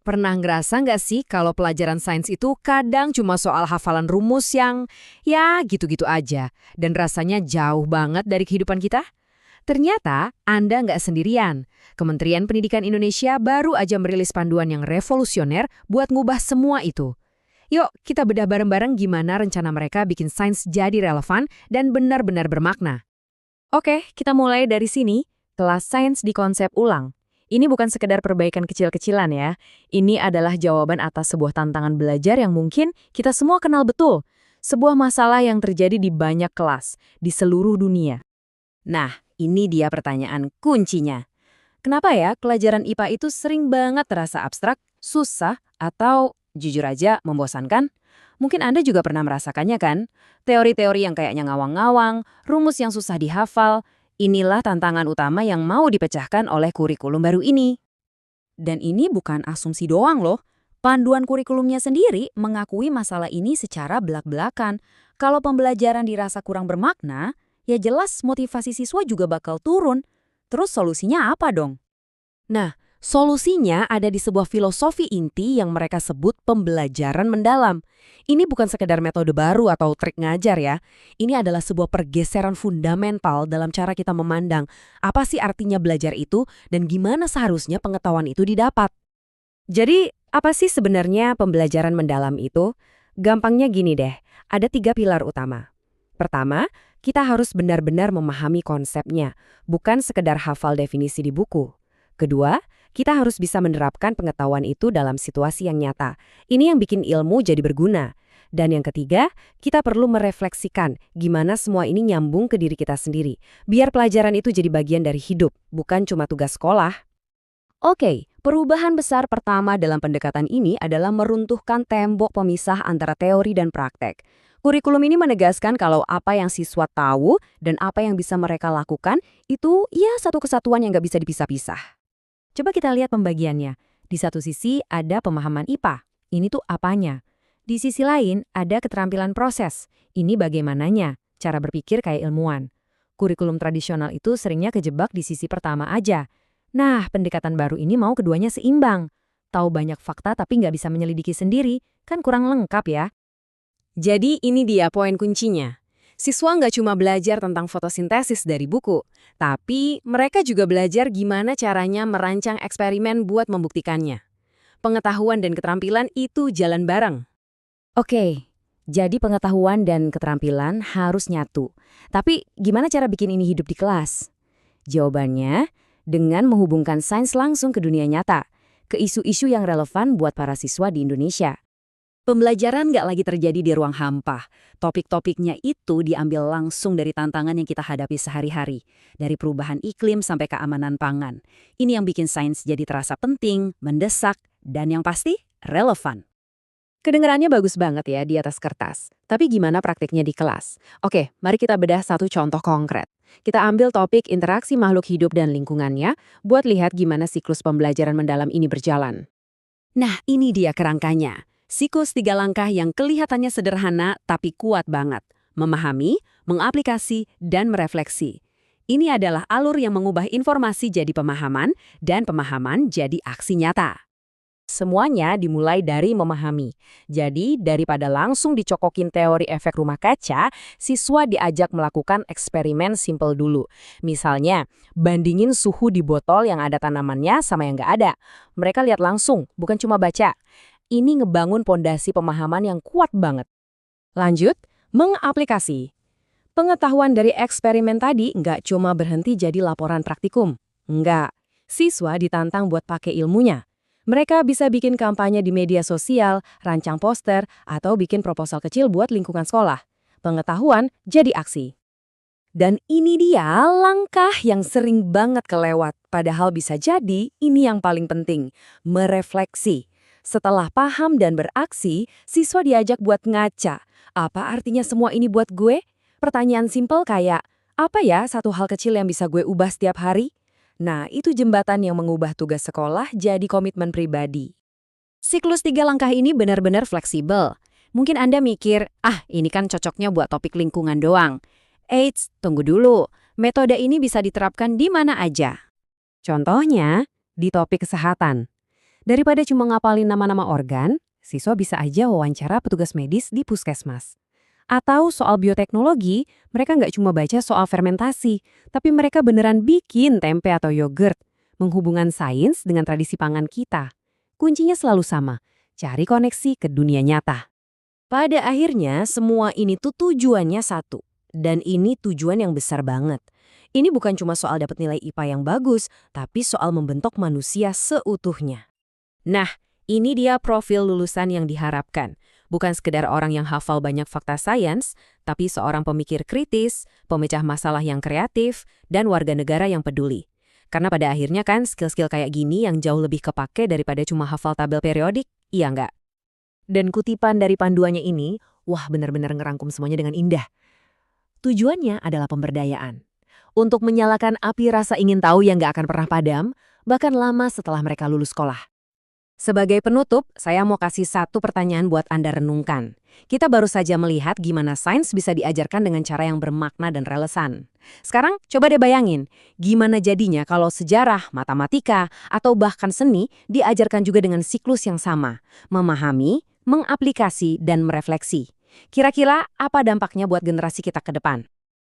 Pernah ngerasa nggak sih kalau pelajaran sains itu kadang cuma soal hafalan rumus yang ya gitu-gitu aja dan rasanya jauh banget dari kehidupan kita? Ternyata Anda nggak sendirian. Kementerian Pendidikan Indonesia baru aja merilis panduan yang revolusioner buat ngubah semua itu. Yuk, kita bedah bareng-bareng gimana rencana mereka bikin sains jadi relevan dan benar-benar bermakna. Oke, kita mulai dari sini. Kelas sains di konsep ulang. Ini bukan sekedar perbaikan kecil-kecilan ya. Ini adalah jawaban atas sebuah tantangan belajar yang mungkin kita semua kenal betul. Sebuah masalah yang terjadi di banyak kelas, di seluruh dunia. Nah, ini dia pertanyaan kuncinya. Kenapa ya pelajaran IPA itu sering banget terasa abstrak, susah, atau jujur aja membosankan? Mungkin Anda juga pernah merasakannya kan? Teori-teori yang kayaknya ngawang-ngawang, rumus yang susah dihafal, inilah tantangan utama yang mau dipecahkan oleh kurikulum baru ini. Dan ini bukan asumsi doang loh. Panduan kurikulumnya sendiri mengakui masalah ini secara belak-belakan. Kalau pembelajaran dirasa kurang bermakna, ya jelas motivasi siswa juga bakal turun. Terus solusinya apa dong? Nah, solusinya ada di sebuah filosofi inti yang mereka sebut pembelajaran mendalam. Ini bukan sekedar metode baru atau trik ngajar ya. Ini adalah sebuah pergeseran fundamental dalam cara kita memandang apa sih artinya belajar itu dan gimana seharusnya pengetahuan itu didapat. Jadi, apa sih sebenarnya pembelajaran mendalam itu? Gampangnya gini deh, ada 3 pilar utama. Pertama, kita harus benar-benar memahami konsepnya, bukan sekedar hafal definisi di buku. Kedua, kita harus bisa menerapkan pengetahuan itu dalam situasi yang nyata. Ini yang bikin ilmu jadi berguna. Dan yang ketiga, kita perlu merefleksikan gimana semua ini nyambung ke diri kita sendiri. Biar pelajaran itu jadi bagian dari hidup, bukan cuma tugas sekolah. Oke, perubahan besar pertama dalam pendekatan ini adalah meruntuhkan tembok pemisah antara teori dan praktek. Kurikulum ini menegaskan kalau apa yang siswa tahu dan apa yang bisa mereka lakukan itu ya satu kesatuan yang nggak bisa dipisah-pisah. Coba kita lihat pembagiannya. Di satu sisi ada pemahaman IPA. Ini tuh apanya. Di sisi lain ada keterampilan proses. Ini bagaimananya, cara berpikir kayak ilmuwan. Kurikulum tradisional itu seringnya kejebak di sisi pertama aja. Nah, pendekatan baru ini mau keduanya seimbang. Tahu banyak fakta tapi nggak bisa menyelidiki sendiri, kan kurang lengkap ya. Jadi ini dia poin kuncinya. Siswa nggak cuma belajar tentang fotosintesis dari buku, tapi mereka juga belajar gimana caranya merancang eksperimen buat membuktikannya. Pengetahuan dan keterampilan itu jalan bareng. Oke, jadi pengetahuan dan keterampilan harus nyatu. Tapi gimana cara bikin ini hidup di kelas? Jawabannya, dengan menghubungkan sains langsung ke dunia nyata, ke isu-isu yang relevan buat para siswa di Indonesia. Pembelajaran nggak lagi terjadi di ruang hampa. Topik-topiknya itu diambil langsung dari tantangan yang kita hadapi sehari-hari. Dari perubahan iklim sampai keamanan pangan. Ini yang bikin sains jadi terasa penting, mendesak, dan yang pasti relevan. Kedengarannya bagus banget ya di atas kertas. Tapi gimana praktiknya di kelas? Oke, mari kita bedah satu contoh konkret. Kita ambil topik interaksi makhluk hidup dan lingkungannya buat lihat gimana siklus pembelajaran mendalam ini berjalan. Nah, ini dia kerangkanya. Siklus 3 langkah yang kelihatannya sederhana tapi kuat banget. Memahami, mengaplikasi, dan merefleksi. Ini adalah alur yang mengubah informasi jadi pemahaman dan pemahaman jadi aksi nyata. Semuanya dimulai dari memahami. Jadi, daripada langsung dicokokin teori efek rumah kaca, siswa diajak melakukan eksperimen simpel dulu. Misalnya, bandingin suhu di botol yang ada tanamannya sama yang nggak ada. Mereka lihat langsung, bukan cuma baca. Ini ngebangun pondasi pemahaman yang kuat banget. Lanjut, mengaplikasi. Pengetahuan dari eksperimen tadi nggak cuma berhenti jadi laporan praktikum. Nggak. Siswa ditantang buat pakai ilmunya. Mereka bisa bikin kampanye di media sosial, rancang poster, atau bikin proposal kecil buat lingkungan sekolah. Pengetahuan jadi aksi. Dan ini dia langkah yang sering banget kelewat. Padahal bisa jadi ini yang paling penting. Merefleksi. Setelah paham dan beraksi, siswa diajak buat ngaca. Apa artinya semua ini buat gue? Pertanyaan simpel kayak, apa ya satu hal kecil yang bisa gue ubah setiap hari? Nah, itu jembatan yang mengubah tugas sekolah jadi komitmen pribadi. Siklus 3 langkah ini benar-benar fleksibel. Mungkin Anda mikir, ini kan cocoknya buat topik lingkungan doang. Eits, tunggu dulu. Metode ini bisa diterapkan di mana aja. Contohnya, di topik kesehatan. Daripada cuma ngapalin nama-nama organ, siswa bisa aja wawancara petugas medis di puskesmas. Atau soal bioteknologi, mereka nggak cuma baca soal fermentasi, tapi mereka beneran bikin tempe atau yogurt, menghubungkan sains dengan tradisi pangan kita. Kuncinya selalu sama, cari koneksi ke dunia nyata. Pada akhirnya, semua ini tuh tujuannya satu. Dan ini tujuan yang besar banget. Ini bukan cuma soal dapat nilai IPA yang bagus, tapi soal membentuk manusia seutuhnya. Nah, ini dia profil lulusan yang diharapkan. Bukan sekedar orang yang hafal banyak fakta sains, tapi seorang pemikir kritis, pemecah masalah yang kreatif, dan warga negara yang peduli. Karena pada akhirnya kan skill-skill kayak gini yang jauh lebih kepake daripada cuma hafal tabel periodik, iya nggak? Dan kutipan dari panduannya ini, wah benar-benar ngerangkum semuanya dengan indah. Tujuannya adalah pemberdayaan. Untuk menyalakan api rasa ingin tahu yang nggak akan pernah padam, bahkan lama setelah mereka lulus sekolah. Sebagai penutup, saya mau kasih satu pertanyaan buat Anda renungkan. Kita baru saja melihat gimana sains bisa diajarkan dengan cara yang bermakna dan relevan. Sekarang, coba deh bayangin, gimana jadinya kalau sejarah, matematika, atau bahkan seni diajarkan juga dengan siklus yang sama, memahami, mengaplikasi, dan merefleksi. Kira-kira apa dampaknya buat generasi kita ke depan?